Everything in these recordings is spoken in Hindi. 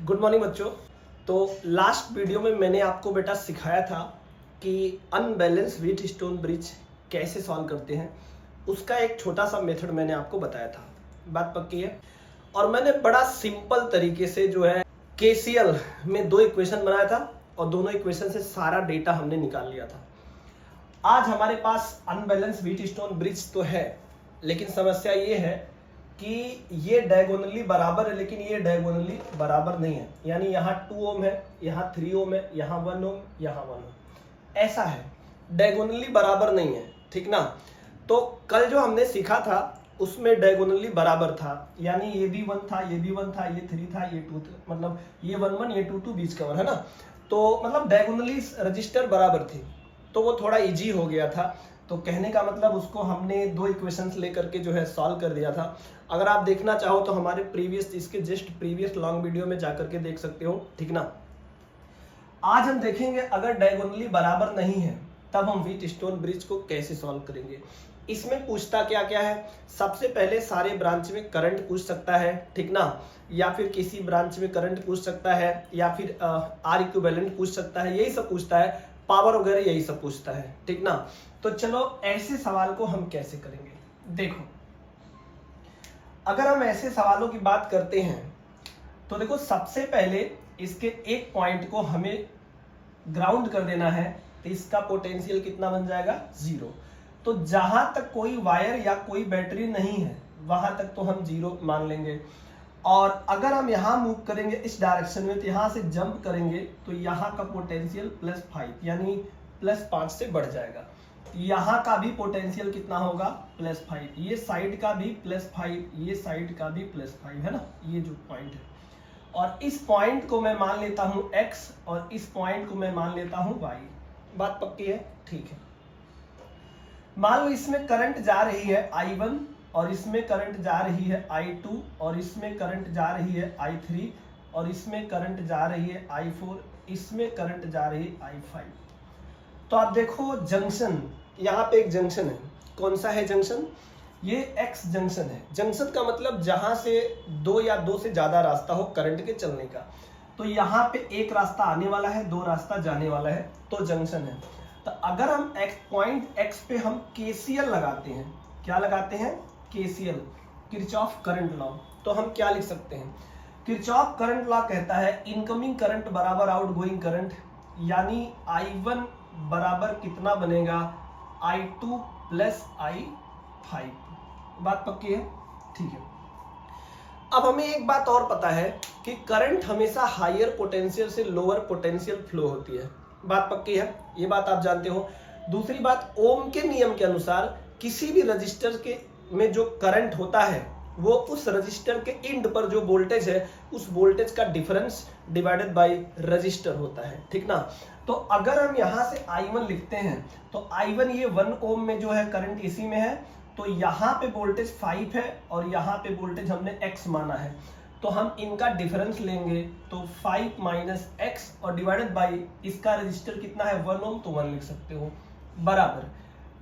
गुड मॉर्निंग बच्चों। तो लास्ट वीडियो में मैंने आपको बेटा सिखाया था कि अनबैलेंस व्हीट स्टोन ब्रिज कैसे सॉल्व करते हैं। उसका एक छोटा सा मेथड मैंने आपको बताया था। बात पक्की है। और मैंने बड़ा सिंपल तरीके से जो है केसीएल में दो इक्वेशन बनाया था और दोनों इक्वेशन से सारा डेटा हमने निकाल लिया था। आज हमारे पास अनबैलेंस व्हीट स्टोन ब्रिज तो है, लेकिन समस्या ये है कि ये डायगोनली बराबर है, लेकिन ये डायगोनली बराबर नहीं है। यानी यहाँ 2 ओम है, यहाँ 3 ओम है, यहाँ 1 ओम, यहाँ 1 ओम, ऐसा है, डायगोनली बराबर नहीं है। ठीक ना। तो कल जो हमने सीखा था उसमें डायगोनली बराबर था, यानी ये भी 1 था, ये भी 1 था, ये 3 था, ये 2 था, मतलब ये 1 1, ये 2 2 बीच कवर है ना। तो मतलब डायगोनली रजिस्टर बराबर थी, तो वो थोड़ा इजी हो गया था। तो कहने का मतलब उसको हमने दो इक्वेशंस लेकर के जो है सॉल्व कर दिया था। अगर आप देखना चाहो तो हमारे इसके जस्ट प्रीवियस लॉन्ग वीडियो में जाकर के देख सकते हो। ठीक ना। आज हम देखेंगे अगर डायगोनली बराबर नहीं है तब हम व्हीट स्टोन ब्रिज को कैसे सॉल्व करेंगे। इसमें पूछता क्या क्या है, सबसे पहले सारे ब्रांच में करंट पूछ सकता है, ठीक ना, या फिर किसी ब्रांच में करंट पूछ सकता है, या फिर आर इक्विवेलेंट पूछ सकता है, यही सब पूछता है, पावर वगैरह यही सब पूछता है। ठीक ना। तो चलो ऐसे सवाल को हम कैसे करेंगे। देखो, अगर हम ऐसे सवालों की बात करते हैं तो देखो, सबसे पहले इसके एक पॉइंट को हमें ग्राउंड कर देना है, तो इसका पोटेंशियल कितना बन जाएगा, 0। तो जहां तक कोई वायर या कोई बैटरी नहीं है वहां तक तो हम 0 मान लेंगे। और अगर हम यहां मूव करेंगे इस डायरेक्शन में, तो यहां से जंप करेंगे तो यहां का पोटेंशियल +5 यानी +5 से बढ़ जाएगा। यहाँ का भी पोटेंशियल कितना होगा, +5, ये साइड का भी +5, ये साइड का भी +5 है ना, ये जो पॉइंट है। और इस पॉइंट को मैं मान लेता हूं x और इस पॉइंट को मैं मान लेता हूं y। बात पक्की है। ठीक है। मान लो इसमें करंट जा रही है I1 और इसमें करंट जा रही है I2 और इसमें करंट जा रही है I3 और इसमें करंट जा रही है I4, इसमें करंट जा रही है I5। तो आप देखो जंक्शन, यहाँ पे एक जंक्शन है। कौन सा है जंक्शन, ये X जंक्शन है। जंक्शन का मतलब जहां से 2 या 2 से ज्यादा रास्ता हो करंट के चलने का। तो यहाँ पे एक रास्ता आने वाला है, 2 रास्ता जाने वाला है, तो जंक्शन है। तो अगर हम पॉइंट X पे हम KCL लगाते हैं, क्या लगाते हैं, KCL, किरचॉफ करंट लॉ, तो हम क्या लिख सकते हैं, किरचॉफ करंट लॉ कहता है इनकमिंग करंट बराबर आउटगोइंग करंट, यानी I1 बराबर कितना बनेगा, I2 + I5। बात पक्की है। ठीक है। अब हमें एक बात और पता है कि करंट हमेशा हायर पोटेंशियल से लोअर पोटेंशियल फ्लो होती है। बात पक्की है, ये बात आप जानते हो। दूसरी बात, ओम के नियम के अनुसार किसी भी रजिस्टर के में जो करंट होता है वो उस रजिस्टर के इंड पर जो वोल्टेज है उस वोल्टेज का डिफरेंस डिवाइडेड बाय रजिस्टर होता है। ठीक ना। तो अगर हम यहां से I1 लिखते हैं तो I1 ये 1 ओम में जो है करंट इसी में है, तो यहाँ पे वोल्टेज 5 है और यहाँ पे वोल्टेज हमने X माना है, तो हम इनका डिफरेंस लेंगे तो 5 - X और डिवाइडेड बाय इसका रजिस्टर कितना है, 1 ओम, तो 1 लिख सकते हो, बराबर।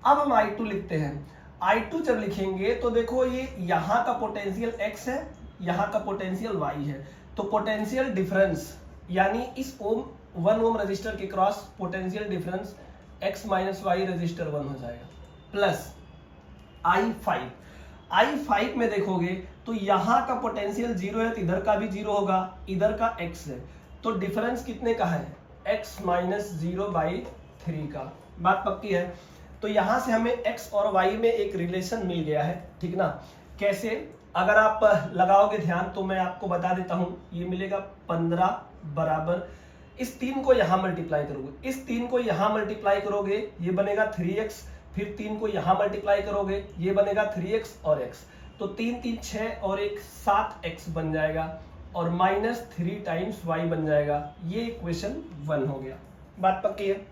अब हम I2 लिखते हैं। I2 जब लिखेंगे तो देखो, ये यहाँ का पोटेंशियल X है, यहाँ का पोटेंशियल Y है, तो पोटेंशियल डिफरेंस यानी इस 1 ओम रजिस्टर के cross potential difference X - Y register 1 हो जाएगा, प्लस I5 में देखोगे तो यहाँ का पोटेंशियल 0 है, तो इधर का भी 0 होगा, इधर का X है, तो डिफरेंस कितने का है, X - 0/3 का। बात पक्की है। तो यहां से हमें X और Y में एक रिलेशन मिल गया है। ठीक ना। कैसे, अगर आप लगाओगे ध्यान तो मैं आपको बता देता हूं। ये मिलेगा 15 बराबर, इस 3 को यहां मल्टीप्लाई करोगे, इस 3 को यहां मल्टीप्लाई करोगे, ये बनेगा 3x, फिर 3 को यहां मल्टीप्लाई करोगे, ये बनेगा 3x और x, तो 3 3 6 और 1 7x बन जाएगा, और -3 टाइम्स y बन जाएगा। ये इक्वेशन 1 हो गया। बात पक्की है।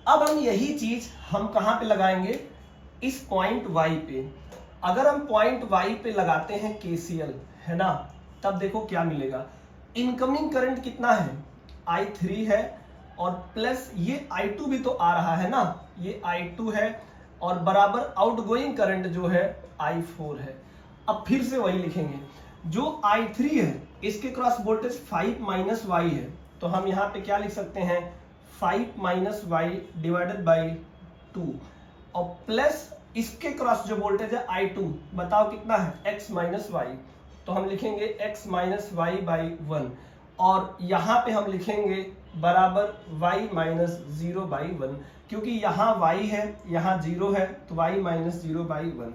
अब हम यही चीज हम कहां पे लगाएंगे, इस पॉइंट Y पे। अगर हम पॉइंट Y पे लगाते हैं KCL, है ना, तब देखो क्या मिलेगा, इनकमिंग करंट कितना है, I3 है, और प्लस ये I2 भी तो आ रहा है ना, ये I2 है, और बराबर आउटगोइंग करंट जो है I4 है। अब फिर से वही लिखेंगे, जो I3 है इसके क्रॉस वोल्टेज 5 माइनस वाई है, तो हम यहाँ पे क्या लिख सकते हैं 5 माइनस वाई डिवाइडेड बाई 2 और प्लस इसके क्रॉस जो वोल्टेज है I2 बताओ कितना है x माइनस वाई, तो हम लिखेंगे x माइनस वाई बाई 1 और यहाँ पे हम लिखेंगे बराबर y माइनस 0 बाई 1, क्योंकि यहाँ y है यहाँ 0 है तो y माइनस 0 बाई 1।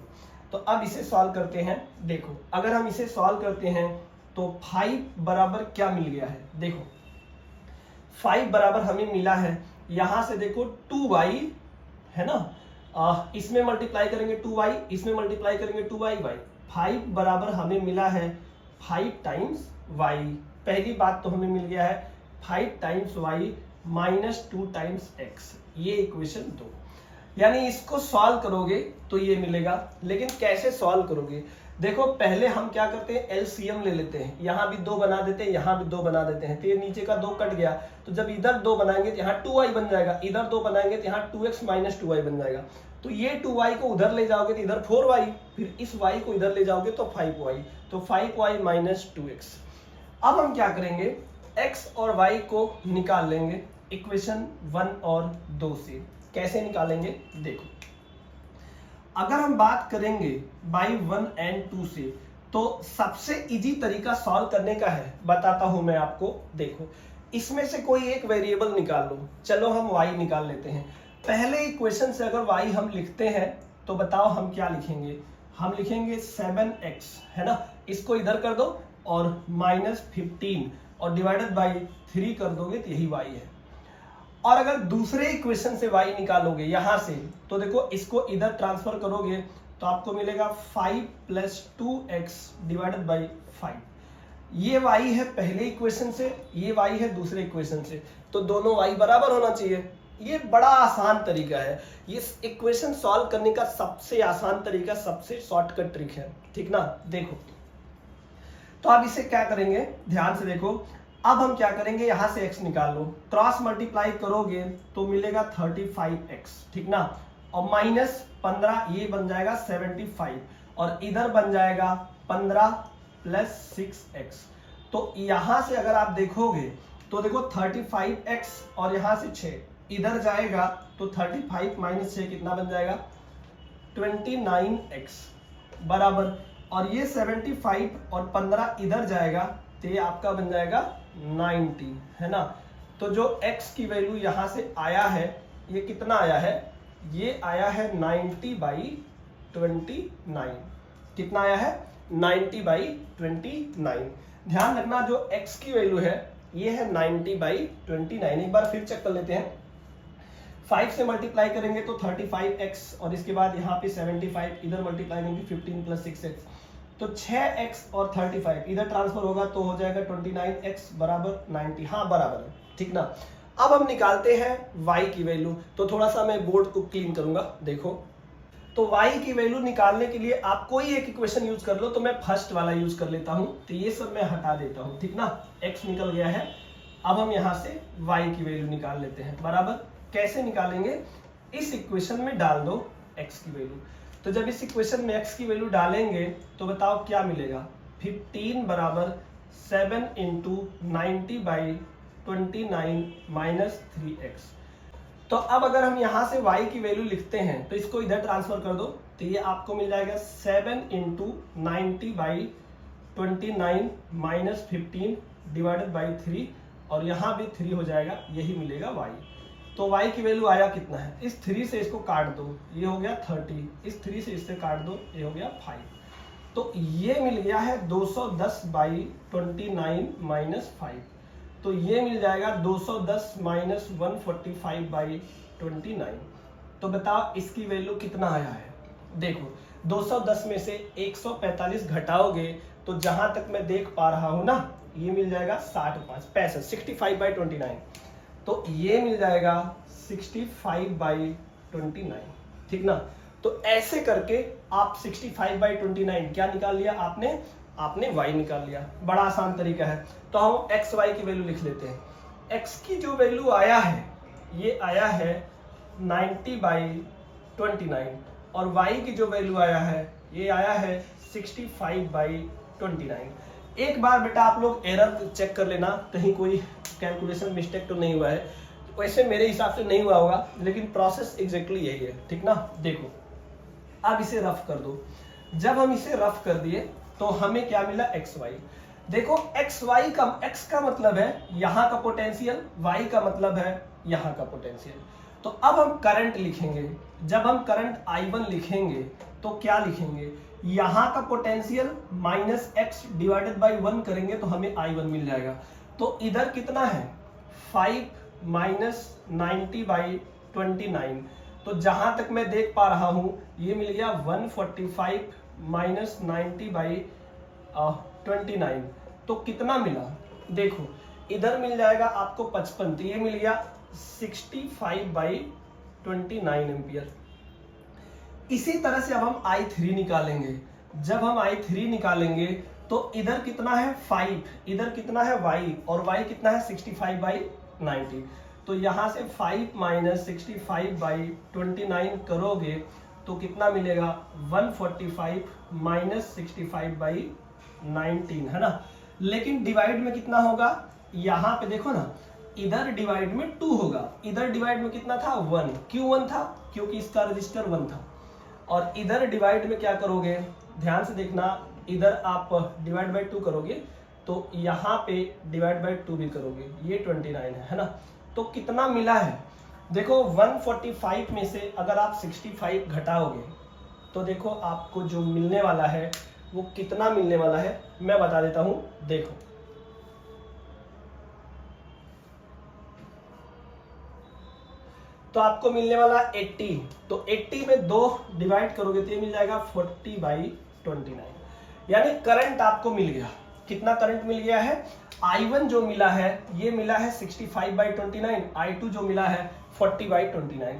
तो अब इसे सॉल्व करते हैं। देखो अगर हम इसे सॉल्व करते हैं तो 5 बराबर क्या मिल गया है, देखो 5 बराबर हमें मिला है यहाँ से देखो 2y है ना, इसमें मल्टीप्लाई करेंगे 2y, इसमें मल्टीप्लाई करेंगे 2y, 5 बराबर हमें मिला है 5 टाइम्स y। पहली बात तो हमें मिल गया है 5 times y minus 2 times x, ये इक्वेशन 2। यानी इसको सॉल्व करोगे तो ये मिलेगा, लेकिन कैसे सॉल्व करोगे, देखो पहले हम क्या करते हैं एलसीएम ले लेते हैं, यहाँ भी 2 बना देते हैं यहाँ भी 2 बना देते हैं, तो ये नीचे का 2 कट गया, तो जब इधर 2 बनाएंगे तो यहाँ 2y बन जाएगा, इधर 2 बनाएंगे तो यहाँ 2x माइनस 2y बन जाएगा। तो ये 2y को उधर ले जाओगे तो इधर 4y, फिर इस y को इधर ले जाओगे तो 5y, तो 5y माइनस 2x। अब हम क्या करेंगे x और y को निकाल लेंगे इक्वेशन 1 और 2 से। कैसे निकालेंगे देखो, अगर हम बात करेंगे बाई 1 एंड 2 से तो सबसे इजी तरीका सॉल्व करने का है, बताता हूं मैं आपको। देखो इसमें से कोई एक वेरिएबल निकाल लो, चलो हम y निकाल लेते हैं। पहले इक्वेशन से अगर y हम लिखते हैं तो बताओ हम क्या लिखेंगे, हम लिखेंगे 7x है ना, इसको इधर कर दो और माइनस 15 और डिवाइडेड बाई 3 कर दोगे तो यही y है। और अगर दूसरे इक्वेशन से y निकालोगे यहां से, तो देखो इसको इधर ट्रांसफर करोगे तो आपको मिलेगा 5 प्लस 2x डिवाइडेड बाई 5। ये y है पहले इक्वेशन से, ये y है दूसरे इक्वेशन से, तो दोनों y बराबर होना चाहिए। ये बड़ा आसान तरीका है, ये इक्वेशन सॉल्व करने का सबसे आसान तरीका, सबसे शॉर्टकट ट्रिक है, ठीक ना। देखो तो अब इसे क्या करेंगे ध्यान से देखो, अब हम क्या करेंगे यहां से x निकाल लो, क्रॉस मल्टीप्लाई करोगे तो मिलेगा 35x, ठीक ना, और माइनस 15 ये बन जाएगा 75 और इधर बन जाएगा 15 प्लस 6x। तो यहां से अगर आप देखोगे तो देखो 35x और यहां से 6 इधर जाएगा तो 35 माइनस 6 कितना बन जाएगा 29x बराबर, और ये 75 और 15 इधर जाएगा तो ये आपका बन जाएगा 90 है ना। तो जो x की वैल्यू यहां से आया है ये कितना आया है, ये आया है 90 बाई 29। कितना आया है 90 बाई 29। ध्यान रखना जो x की वैल्यू है ये है 90 बाई 29। एक बार फिर चेक कर लेते हैं, 5 से मल्टीप्लाई करेंगे तो 35x और इसके बाद यहाँ पे 75, इधर मल्टीप्लाई करेंगे 15 प्लस 6x, तो 6x और 35 इधर ट्रांसफर होगा तो हो जाएगा 29x बराबर 90, हाँ बराबर है, ठीक ना। अब हम निकालते हैं y की वैल्यू, तो थोड़ा सा मैं बोर्ड को क्लीन करूंगा। देखो तो y की वैल्यू निकालने के लिए आप कोई एक इक्वेशन यूज कर लो, तो मैं फर्स्ट वाला यूज कर लेता हूं, तो ये सब मैं हटा देता हूं, ठीक ना। x निकल गया है, अब हम यहां से y की वैल्यू निकाल लेते हैं बराबर। कैसे निकालेंगे, इस इक्वेशन में डाल दो x की वैल्यू, तो जब इस इक्वेशन में x की वैल्यू डालेंगे तो बताओ क्या मिलेगा, 15 बराबर 7 इंटू 90 बाई 29 माइनस 3x। तो अब अगर हम यहाँ से y की वैल्यू लिखते हैं तो इसको इधर ट्रांसफर कर दो, तो ये आपको मिल जाएगा 7 into 90 by 29 minus 15 divided by 3, और यहाँ भी 3 हो जाएगा, यही मिलेगा y। तो y की वैल्यू आया कितना है, इस 3 से इसको काट दो, ये हो गया 30, इस 3 से इससे काट दो, ये हो गया 5। तो ये मिल गया है 210 बाई 29 माइनस 5, तो ये मिल जाएगा 210 माइनस 145 बाई 29। तो बताओ इसकी वैल्यू कितना आया है। देखो 210 में से 145 घटाओगे तो जहां तक मैं देख पा रहा हूं ना, ये मिल जाएगा 65 65 बाई 29, तो ये मिल जाएगा 65 बाई 29, ठीक ना। तो ऐसे करके आप 65 बाई 29 क्या निकाल लिया आपने y निकाल लिया। बड़ा आसान तरीका है। तो हम x y की वैल्यू लिख लेते हैं। x की जो वैल्यू आया है ये आया है 90 बाई 29, और y की जो वैल्यू आया है ये आया है 65 बाई 29। एक बार बेटा आप लोग एरर चेक कर लेना, कहीं कोई कैलकुलेशन मिस्टेक तो नहीं हुआ है। वैसे मेरे हिसाब से नहीं हुआ होगा, लेकिन प्रोसेस एग्जैक्टली यही है, ठीक ना। देखो अब इसे रफ कर दो। जब हम इसे रफ कर दिए तो हमें क्या मिला, एक्स वाई। देखो एक्स वाई का, एक्स का मतलब है यहाँ का पोटेंशियल, वाई का मतलब है यहाँ का पोटेंशियल। तो अब हम करंट लिखेंगे। जब हम करंट I1 लिखेंगे तो क्या लिखेंगे, यहाँ का potential minus x divided by 1 करेंगे तो हमें I1 मिल जाएगा। तो इधर कितना है, 5 माइनस 90/29। तो जहां तक मैं देख पा रहा हूं ये मिल गया 145 माइनस 90/29। तो कितना मिला, देखो इधर मिल जाएगा आपको 55, तो ये मिल गया 65/29 एम्पियर। इसी तरह से अब हम I3 निकालेंगे। जब हम I3 निकालेंगे तो इधर कितना है 5, इधर कितना है y, और y कितना है 65/90। तो यहां से 5 माइनस 65/29 करोगे तो कितना मिलेगा, 145 माइनस 65/19, है ना। लेकिन डिवाइड में कितना होगा, यहाँ पे देखो ना, इधर डिवाइड में 2 होगा, इधर डिवाइड में कितना था 1। क्यों 1 था, क्योंकि इसका रजिस्टर 1 था। और इधर डिवाइड में क्या करोगे, ध्यान से देखना, इधर आप डिवाइड बाई 2 करोगे तो यहाँ पे डिवाइड बाई 2 भी करोगे, ये 29 है ना। तो कितना मिला है, देखो 145 में से अगर आप 65 घटाओगे तो देखो आपको जो मिलने वाला है वो कितना मिलने वाला है, मैं बता देता हूं। देखो तो आपको मिलने वाला 80, तो 80 में 2 डिवाइड करोगे तो ये मिल जाएगा 40/29। यानी करंट आपको मिल गया, कितना करंट मिल गया है, I1 जो मिला है ये मिला है 65/29, I2 जो मिला है 40/29।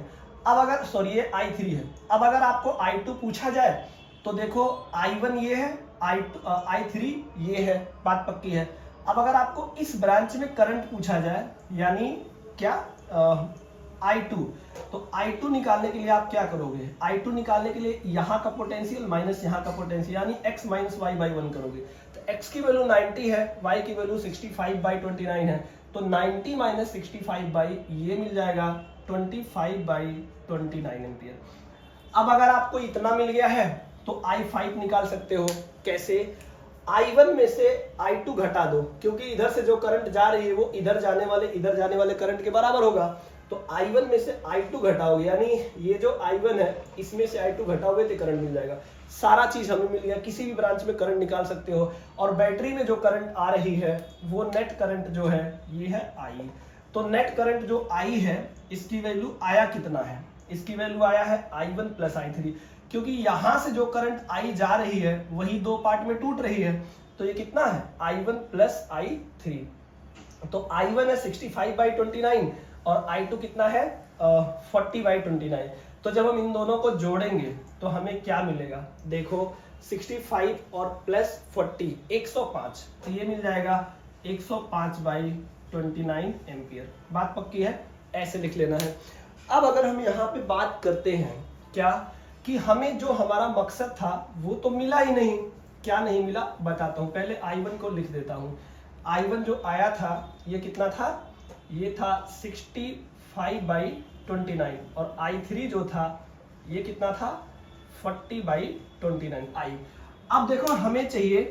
अब अगर सॉरी ये I3 है। अब अगर आपको I2 पूछा जाए तो देखो I1 ये है, I3 ये है, बात पक्की है। अब अगर आपको इस ब्रांच में करंट पूछा जाए, यानी क्या I2, तो I2 निकालने के लिए आप क्या करोगे, I2 निकालने के लिए यहाँ का पोटेंशियल माइनस यहाँ का पोटेंशियल, यानी x माइनस वाई बाई 1 करोगे। तो x की वैल्यू 90 है, y की वैल्यू 65/29 है, तो 90 माइनस 65 बाई ये मिल जाएगा 25/29 एम्पियर। अब अगर आपको इतना मिल गया है तो I5 निकाल सकते हो। कैसे, I1 में से I2 घटा दो, क्योंकि इधर से जो करंट जा रही है वो इधर जाने वाले करंट के बराबर होगा। तो I1 में से I2 घटाओगे, यानी ये जो I1 है इसमें से I2 घटाओगे तो करंट मिल जाएगा। सारा चीज हमें मिल गया, किसी भी ब्रांच में करंट निकाल सकते हो। और बैटरी में जो करंट आ रही है वो नेट करंट जो है ये है I। तो नेट करंट जो I है इसकी वैल्यू आया कितना है, इसकी वैल्यू आया है I1 प्लस I3, क्योंकि यहां से जो करंट I जा रही है वही 2 पार्ट में टूट रही है। तो ये कितना है I1 प्लस I3। तो I1 है 65/29 और I2 कितना है 40/29। तो जब हम इन दोनों को जोड़ेंगे तो हमें क्या मिलेगा, देखो 65 और प्लस 40 105, तो ये मिल जाएगा 105/29 एम्पियर। बात पक्की है, ऐसे लिख लेना है। अब अगर हम यहाँ पे बात करते हैं क्या, कि हमें जो हमारा मकसद था वो तो मिला ही नहीं। क्या नहीं मिला बताता हूँ, पहले I1 को लिख देता हूँ। I1 जो आया था ये कितना था, ये था 65/29 और I3 जो था ये कितना था 40/29 I। अब देखो हमें चाहिए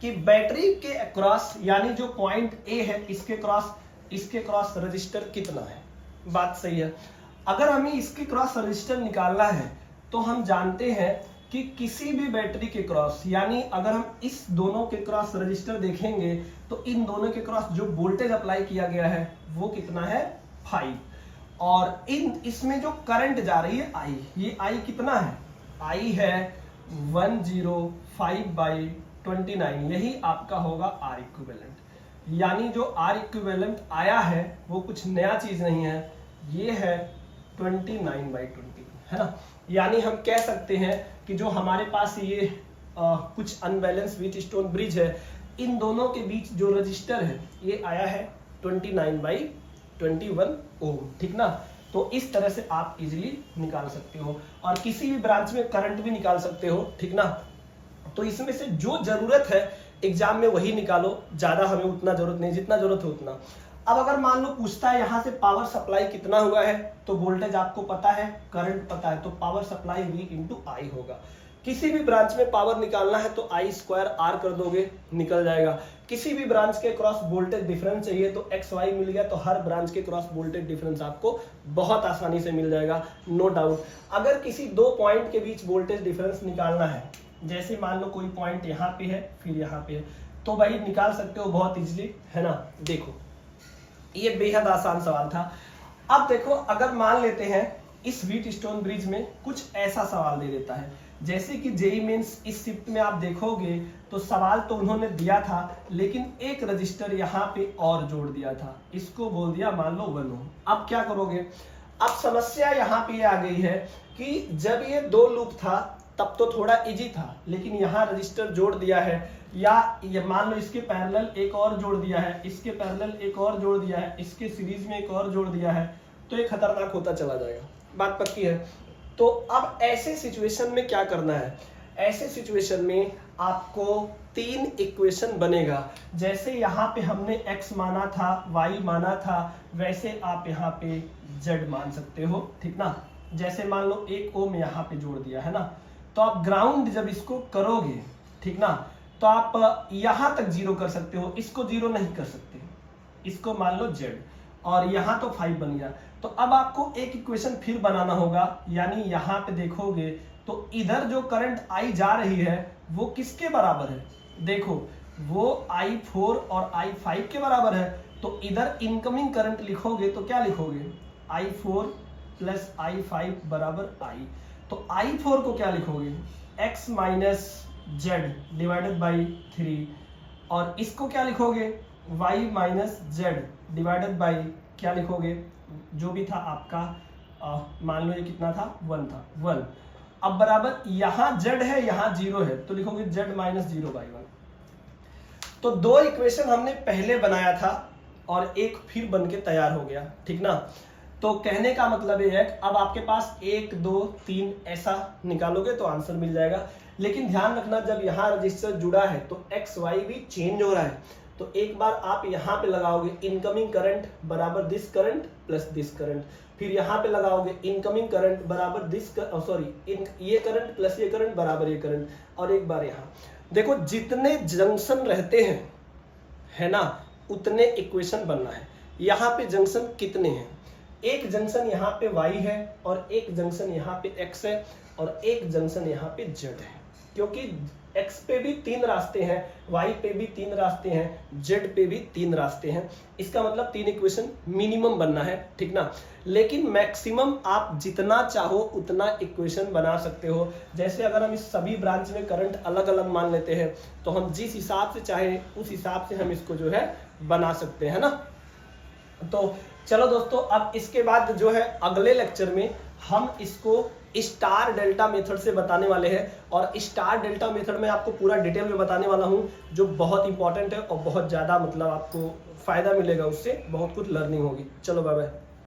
कि बैटरी के अक्रॉस, यानी जो पॉइंट A है इसके क्रॉस रजिस्टर कितना है। बात सही है। अगर हमें इसके क्रॉस रजिस्टर निकालना है तो हम जानते हैं कि किसी भी बैटरी के क्रॉस, यानी अगर हम इस दोनों के क्रॉस रजिस्टर देखेंगे तो इन दोनों के क्रॉस जो वोल्टेज अप्लाई किया गया है वो कितना है 5, और इसमें जो करंट जा रही है I, ये I कितना है, I है 105/29, यही आपका होगा R इक्विवेलेंट। यानी जो R इक्विवेलेंट आया है वो कुछ नया चीज नहीं है, ये है 29/20, है ना। यानी हम कह सकते हैं कि जो हमारे पास ये कुछ अनबैलेंस व्हीटस्टोन ब्रिज है, इन दोनों के बीच जो रजिस्टर है ये आया है 29/21 ओम, ठीक ना। तो इस तरह से आप इजीली निकाल सकते हो और किसी भी ब्रांच में करंट भी निकाल सकते हो, ठीक ना। तो इसमें से जो जरूरत है एग्जाम में वही निकालो, ज्यादा हमें उतना जरूरत नहीं, जितना जरूरत है उतना। अब अगर मान लो पूछता है यहाँ से पावर सप्लाई कितना हुआ है, तो वोल्टेज आपको पता है, करंट पता है, तो पावर सप्लाई V इंटू आई होगा। किसी भी ब्रांच में पावर निकालना है तो I स्क्वायर R कर दोगे, निकल जाएगा। किसी भी ब्रांच के क्रॉस वोल्टेज डिफरेंस चाहिए तो XY मिल गया, तो हर ब्रांच के क्रॉस वोल्टेज डिफरेंस आपको बहुत आसानी से मिल जाएगा, नो डाउट। अगर किसी दो पॉइंट के बीच वोल्टेज डिफरेंस निकालना है, जैसे मान लो कोई पॉइंट यहाँ पे है फिर यहाँ पे है, तो भाई निकाल सकते हो बहुत इजीली, है ना। देखो ये बेहद आसान सवाल था। अब देखो अगर मान लेते हैं इस व्हीटस्टोन ब्रिज में कुछ ऐसा सवाल दे देता है, जैसे कि जेईई मेंस इस शिफ्ट में आप देखोगे तो सवाल तो उन्होंने दिया था, लेकिन एक रजिस्टर यहाँ पे और जोड़ दिया था, इसको बोल दिया मान लो 1 ओम। अब क्या करोगे, अब समस्या यहाँ पे आ गई है कि जब ये 2 लूप था तब तो थोड़ा इजी था, लेकिन यहाँ रजिस्टर जोड़ दिया है, या ये मान लो इसके पैरेलल एक और जोड़ दिया है, इसके पैरेलल एक और जोड़ दिया है, इसके सीरीज में एक और जोड़ दिया है, तो ये खतरनाक होता चला जाएगा, बात पक्की है। तो अब ऐसे सिचुएशन में क्या करना है, ऐसे सिचुएशन में आपको 3 इक्वेशन बनेगा। जैसे यहाँ पे हमने x माना था, y माना था, वैसे आप यहाँ पे z मान सकते हो, ठीक ना। जैसे मान लो 1 ओम यहाँ पे जोड़ दिया है ना, तो आप ग्राउंड जब इसको करोगे, ठीक ना, तो आप यहां तक 0 कर सकते हो, इसको 0 नहीं कर सकते, इसको मान लो z, और यहां तो 5 बन गया। तो अब आपको एक इक्वेशन फिर बनाना होगा, यानी यहां पे देखोगे तो इधर जो करंट I जा रही है वो किसके बराबर है, देखो वो I4 और I5 के बराबर है। तो इधर इनकमिंग करंट लिखोगे तो क्या लिखोगे, I4 प्लस I5 बराबर I। तो I4 को क्या लिखोगे, x minus Z divided by 3, और इसको क्या लिखोगे, y minus Z divided by क्या लिखोगे, जो भी था आपका मान लो ये कितना था, 1 था, 1। अब बराबर यहाँ z है, यहाँ 0 है, तो लिखोगे z माइनस 0 बाई 1। तो 2 इक्वेशन हमने पहले बनाया था और एक फिर बन के तैयार हो गया, ठीक ना। तो कहने का मतलब ये है कि अब आपके पास 1 2 3 ऐसा निकालोगे तो आंसर मिल जाएगा। लेकिन ध्यान रखना जब यहाँ रजिस्टर जुड़ा है तो एक्स वाई भी चेंज हो रहा है, तो एक बार आप यहाँ पे लगाओगे इनकमिंग करंट बराबर this current plus this current, फिर यहाँ पे लगाओगे इनकमिंग करंट बराबर दिस ये करंट प्लस ये करंट बराबर ये करंट, और एक बार यहाँ देखो जितने जंक्शन रहते हैं, है ना, उतने इक्वेशन बनना है। यहाँ पे जंक्शन कितने हैं, एक जंक्शन यहाँ पे y है और एक जंक्शन यहाँ पे x है और एक जंक्शन यहाँ पे z है, क्योंकि x पे भी 3 रास्ते हैं, y पे भी 3 रास्ते हैं, z पे भी 3 रास्ते हैं। इसका मतलब 3 इक्वेशन मिनिमम बनना है, ठीक ना। लेकिन मैक्सिमम आप जितना चाहो उतना इक्वेशन बना सकते हो। जैसे अगर हम इस सभी ब्रांच में करंट अलग अलग मान लेते हैं तो हम जिस हिसाब से चाहे उस हिसाब से हम इसको जो है बना सकते हैं ना। तो चलो दोस्तों, अब इसके बाद जो है अगले लेक्चर में हम इसको स्टार डेल्टा मेथड से बताने वाले हैं, और स्टार डेल्टा मेथड में आपको पूरा डिटेल में बताने वाला हूं, जो बहुत इंपॉर्टेंट है और बहुत ज़्यादा मतलब आपको फायदा मिलेगा, उससे बहुत कुछ लर्निंग होगी। चलो बाय बाय।